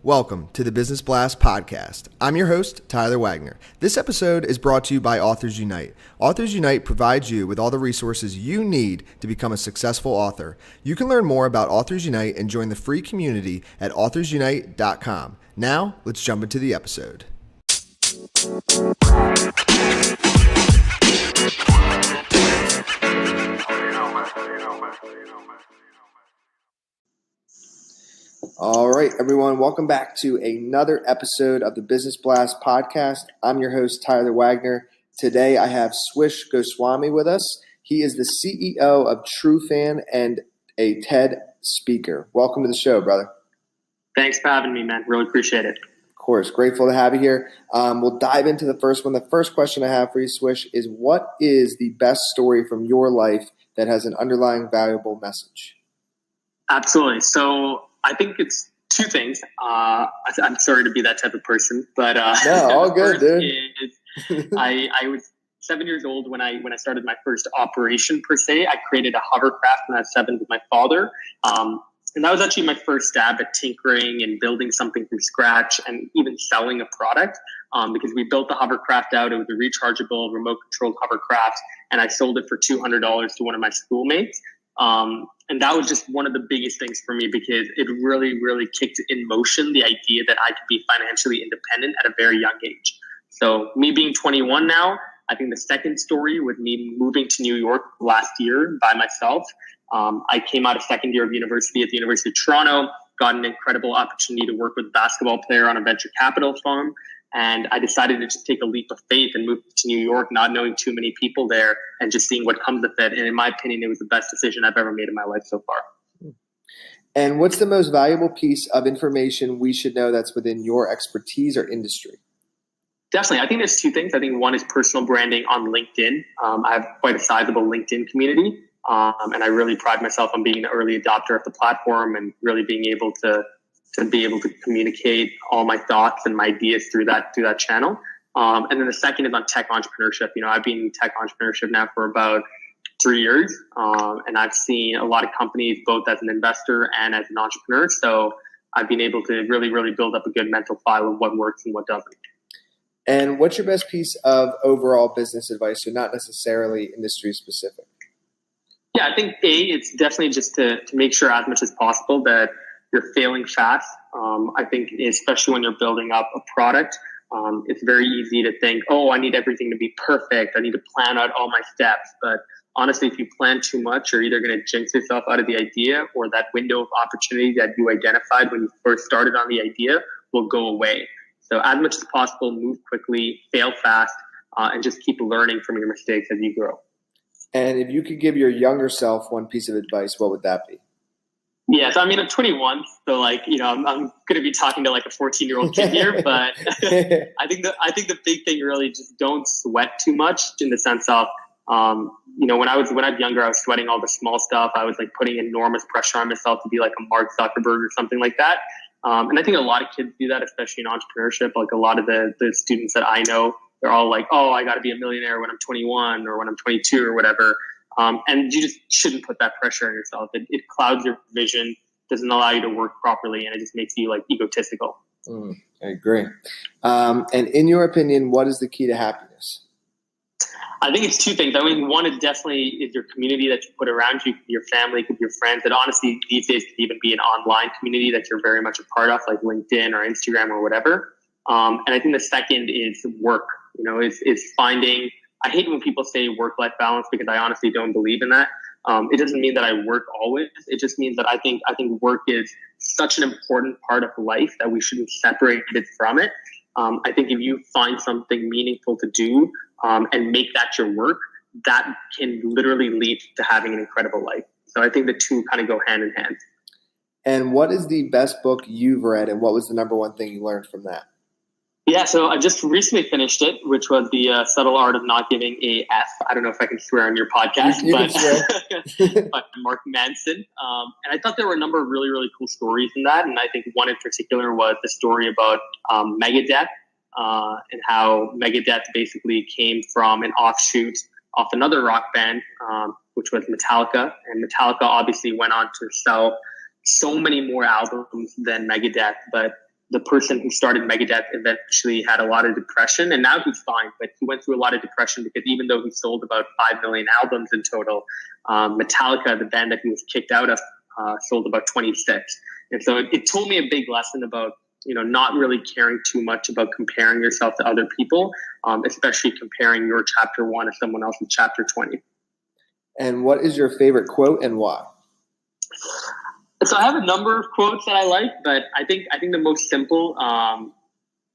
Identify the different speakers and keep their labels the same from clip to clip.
Speaker 1: Welcome to the Business Blast podcast. I'm your host, Tyler Wagner. This episode is brought to you by Authors Unite. Authors Unite provides you with all the resources you need to become a successful author. You can learn more about Authors Unite and join the free community at authorsunite.com. Now, let's jump into the episode. All right, everyone, welcome back to another episode of the Business Blast podcast. I'm your host, Tyler Wagner. Today, I have Swish Goswami with us. He is the CEO of Trufan and a TED speaker. Welcome to the show, brother.
Speaker 2: Thanks for having me, man. Really appreciate it.
Speaker 1: Of course, grateful to have you here. We'll dive into the first one. The first question I have for you, Swish, is what is the best story from your life that has an underlying valuable message?
Speaker 2: Absolutely. So I think it's two things. I'm sorry to be that type of person, but
Speaker 1: no, all good, dude.
Speaker 2: I was 7 years old when I started my first operation per se. I created a hovercraft when I was 7 with my father, and that was actually my first stab at tinkering and building something from scratch and even selling a product. Because we built the hovercraft out, it was a rechargeable, remote-controlled hovercraft, and I sold it for $200 to one of my schoolmates. And that was just one of the biggest things for me because it really, really kicked in motion the idea that I could be financially independent at a very young age. So me being 21 now, I think the second story with me moving to New York last year by myself, I came out of second year of university at the University of Toronto, got an incredible opportunity to work with a basketball player on a venture capital firm. And I decided to just take a leap of faith and move to New York, not knowing too many people there and just seeing what comes with it. And in my opinion, it was the best decision I've ever made in my life so far.
Speaker 1: And what's the most valuable piece of information we should know that's within your expertise or industry?
Speaker 2: Definitely. I think there's two things. I think one is personal branding on LinkedIn. I have quite a sizable LinkedIn community. And I really pride myself on being an early adopter of the platform and really being able to communicate all my thoughts and my ideas through that channel. And then the second is on tech entrepreneurship. You know, I've been in tech entrepreneurship now for about 3 years. And I've seen a lot of companies both as an investor and as an entrepreneur. So I've been able to really, really build up a good mental file of what works and what doesn't.
Speaker 1: And what's your best piece of overall business advice, so not necessarily industry specific?
Speaker 2: Yeah, I think it's definitely just to make sure as much as possible that you're failing fast. I think especially when you're building up a product, it's very easy to think, oh, I need everything to be perfect. I need to plan out all my steps. But honestly, if you plan too much, you're either going to jinx yourself out of the idea or that window of opportunity that you identified when you first started on the idea will go away. So as much as possible, move quickly, fail fast, and just keep learning from your mistakes as you grow.
Speaker 1: And if you could give your younger self one piece of advice, what would that be?
Speaker 2: Yeah, so I mean, I'm 21, so I'm going to be talking to like a 14-year-old kid here, but I think the big thing really just don't sweat too much in the sense of, when I was younger, I was sweating all the small stuff. I was like putting enormous pressure on myself to be like a Mark Zuckerberg or something like that. And I think a lot of kids do that, especially in entrepreneurship. Like a lot of the students that I know, they're all like, oh, I got to be a millionaire when I'm 21 or when I'm 22 or whatever. And you just shouldn't put that pressure on yourself. It clouds your vision, doesn't allow you to work properly, and it just makes you like egotistical.
Speaker 1: I agree. And in your opinion, what is the key to happiness?
Speaker 2: I think it's two things. I mean, one is definitely your community that you put around you, your family, could be your friends. And honestly, these days could even be an online community that you're very much a part of, like LinkedIn or Instagram or whatever. And I think the second is work. Is finding. I hate when people say work-life balance because I honestly don't believe in that. It doesn't mean that I work always. It just means that I think work is such an important part of life that we shouldn't separate it from it. I think if you find something meaningful to do and make that your work, that can literally lead to having an incredible life. So I think the two kind of go hand in hand.
Speaker 1: And what is the best book you've read, and what was the number one thing you learned from that?
Speaker 2: Yeah, so I just recently finished it, which was The Subtle Art of Not Giving a F. I don't know if I can swear on your podcast, but by Mark Manson. And I thought there were a number of really, really cool stories in that. And I think one in particular was the story about Megadeth and how Megadeth basically came from an offshoot of another rock band, which was Metallica. And Metallica obviously went on to sell so many more albums than Megadeth, but the person who started Megadeth eventually had a lot of depression, and now he's fine, but he went through a lot of depression because even though he sold about 5 million albums in total, Metallica, the band that he was kicked out of, sold about 26. And so it told me a big lesson about, not really caring too much about comparing yourself to other people, especially comparing your chapter 1 to someone else's chapter 20.
Speaker 1: And what is your favorite quote and why?
Speaker 2: So I have a number of quotes that I like, but I think the most simple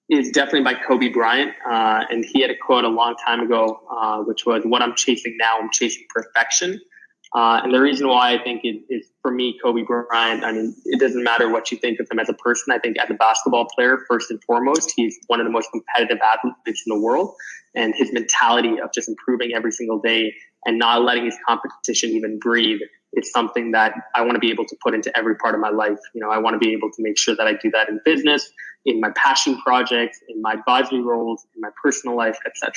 Speaker 2: is definitely by Kobe Bryant. And he had a quote a long time ago, which was, "What I'm chasing now, I'm chasing perfection." And the reason why I think it is, for me, Kobe Bryant, I mean, it doesn't matter what you think of him as a person. I think as a basketball player, first and foremost, he's one of the most competitive athletes in the world. And his mentality of just improving every single day and not letting his competition even breathe is something that I want to be able to put into every part of my life. I want to be able to make sure that I do that in business, in my passion projects, in my advisory roles, in my personal life, etc.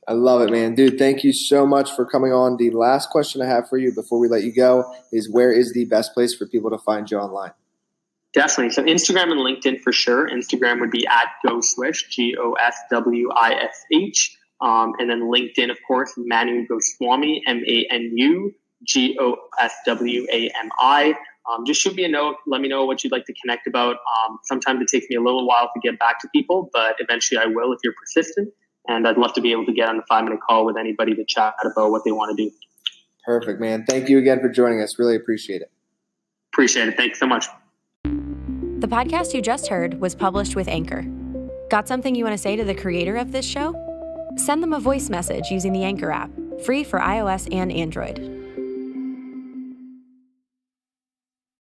Speaker 1: I love it, man. Dude, thank you so much for coming on. The last question I have for you before we let you go is, where is the best place for people to find you online?
Speaker 2: Definitely. So Instagram and LinkedIn for sure. Instagram would be at GoSwish, GOSWISH. And then LinkedIn, of course, Manu Goswami, MANU GOSWAMI. Just shoot me a note. Let me know what you'd like to connect about. Sometimes it takes me a little while to get back to people, but eventually I will if you're persistent. And I'd love to be able to get on a 5-minute call with anybody to chat about what they want to do.
Speaker 1: Perfect, man. Thank you again for joining us. Really appreciate it.
Speaker 2: Appreciate it. Thanks so much.
Speaker 3: The podcast you just heard was published with Anchor. Got something you want to say to the creator of this show? Send them a voice message using the Anchor app, free for iOS and Android.